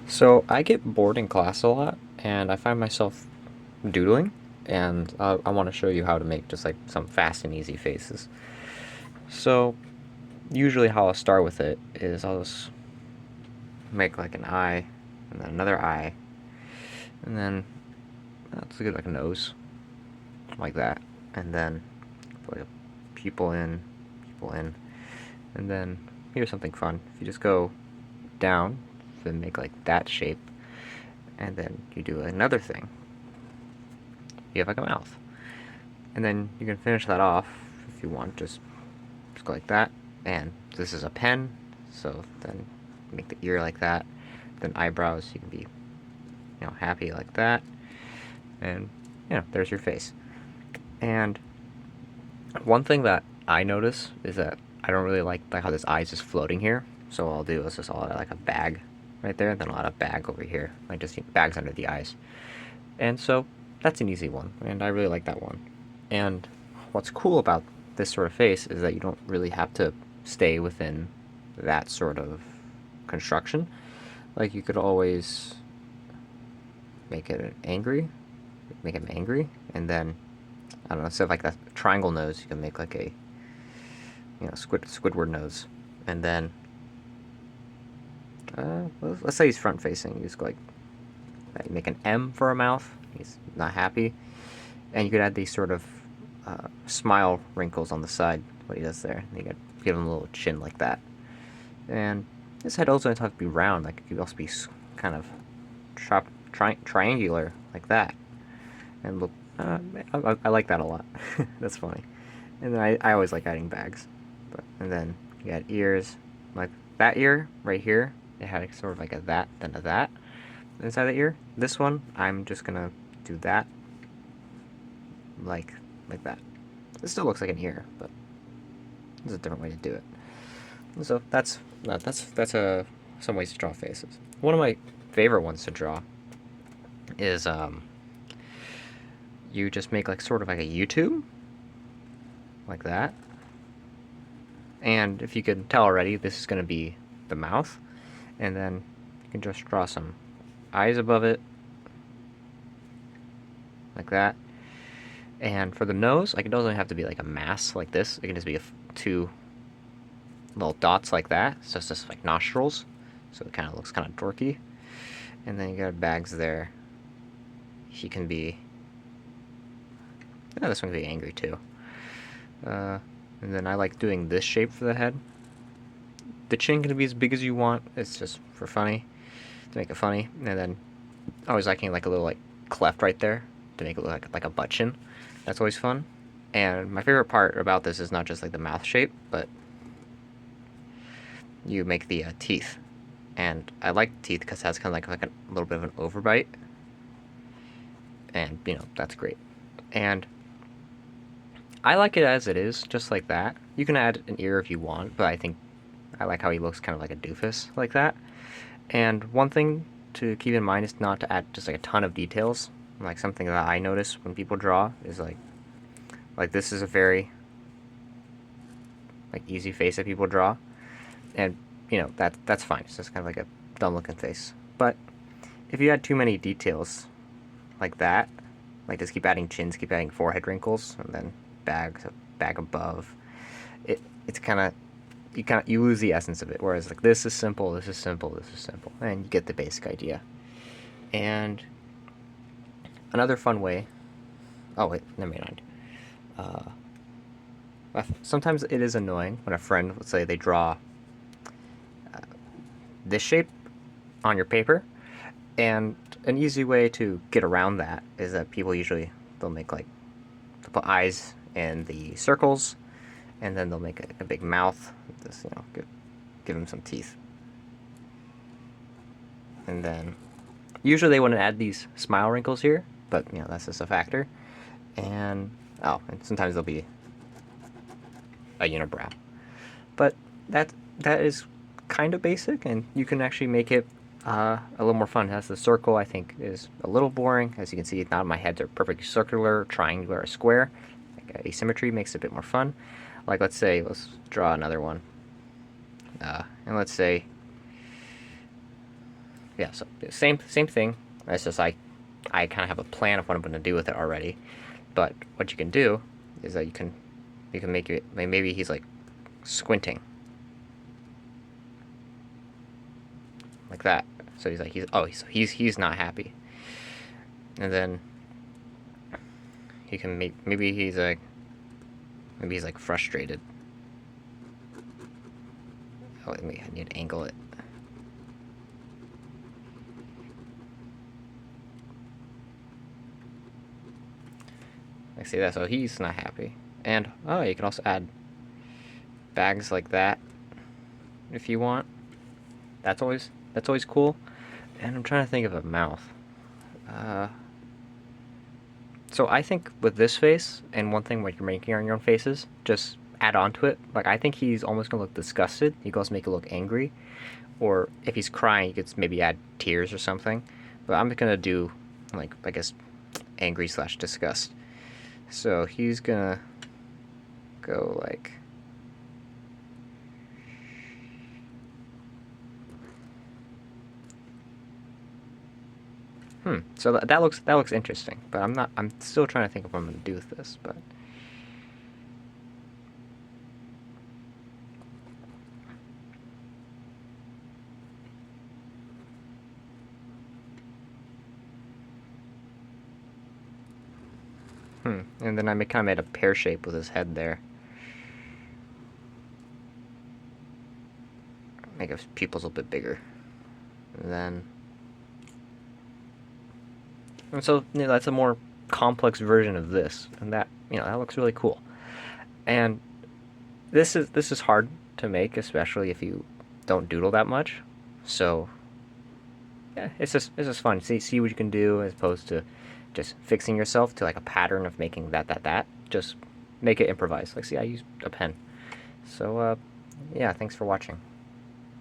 So I get bored in class a lot, and I find myself doodling, and I want to show you how to make just like some fast and easy faces. So usually how I'll start with it is I'll just make like an eye, and then another eye, and then let's get like a nose, like that, and then put like a pupil in, and then here's something fun. If you just go down, then make like that shape, and then you do another thing. You have like a mouth. And then you can finish that off if you want, just go like that. And this is a pen, so then make the ear like that. Then eyebrows, you can be, happy like that. And, there's your face. And one thing that I notice is that I don't really like how this eye is just floating here. So what I'll do is just I'll add like a bag right there, then I'll add a bag over here. Like just bags under the eyes. And so that's an easy one, and I really like that one. And what's cool about this sort of face is that you don't really have to stay within that sort of construction. Like you could always make it make him angry, and then I don't know, instead of like a triangle nose, you can make like a Squidward nose, and then let's say he's front facing. You just go like you make an M for a mouth. He's not happy, and you could add these sort of smile wrinkles on the side. What he does there, and you could give him a little chin like that. And his head also doesn't have to be round. Like it could also be kind of triangular like that. And look, I like that a lot. That's funny. And then I always like adding bags. And then you add ears, like that ear right here. It had sort of like a that, then a that inside the ear. This one, I'm just gonna do that, like that. It still looks like an ear, but there's a different way to do it. So that's some ways to draw faces. One of my favorite ones to draw is you just make like sort of like a YouTube, like that. And if you can tell already, this is going to be the mouth, and then you can just draw some eyes above it, like that. And for the nose, like it doesn't have to be like a mass like this. It can just be two little dots like that. So it's just like nostrils. So it kind of looks kind of dorky. And then you got bags there. He can be. Yeah, this one can be angry too. And then I like doing this shape for the head. The chin can be as big as you want. It's just for funny, to make it funny. And then I always liking like a little like cleft right there to make it look like a butt chin. That's always fun. And my favorite part about this is not just like the mouth shape, but you make the teeth. And I like teeth because it has kind of like a little bit of an overbite. And, that's great. And I like it as it is, just like that. You can add an ear if you want, but I think I like how he looks kind of like a doofus like that. And one thing to keep in mind is not to add just like a ton of details. Like something that I notice when people draw is like this is a very like easy face that people draw, and that's fine. It's just kind of like a dumb looking face. But if you add too many details like that, like just keep adding chins, keep adding forehead wrinkles, and then bag above, it's kind of you lose the essence of it. Whereas like this is simple, this is simple, this is simple, and you get the basic idea. And another fun way. Oh wait, never mind. Sometimes it is annoying when a friend, let's say, they draw this shape on your paper, and an easy way to get around that is that people usually they'll make like they'll put eyes in the circles, and then they'll make a big mouth. This, give them some teeth, and then usually they want to add these smile wrinkles here, but that's just a factor. And and sometimes there'll be a unibrow, but that is kind of basic, and you can actually make it a little more fun. It has the circle, I think, is a little boring. As you can see, none of my heads are perfectly circular, triangular, or square. Like asymmetry makes it a bit more fun. Like let's draw another one, and let's say yeah, so same thing. It's just I kind of have a plan of what I'm going to do with it already. But what you can do is that you can make it, maybe he's like squinting like that. So he's like he's not happy. And then you can make, maybe he's like frustrated. Oh, I need to angle it. I see that, so he's not happy. And oh, you can also add bags like that if you want. That's always cool. And I'm trying to think of a mouth. Uh, so I think with this face and one thing when you're making your own faces, just add on to it. Like I think he's almost gonna look disgusted. You can also make it look angry, or if he's crying, you could maybe add tears or something. But I'm gonna do like I guess angry slash disgust. So he's gonna go like. So that looks interesting, but I'm still trying to think of what I'm gonna do with this, but. And then I kind of made a pear shape with his head there. Make his pupils a little bit bigger. And so that's a more complex version of this, and that looks really cool. And this is hard to make, especially if you don't doodle that much. So yeah, it's just fun. See what you can do as opposed to just fixing yourself to like a pattern of making that. Just make it improvise. Like see, I used a pen. So yeah, thanks for watching.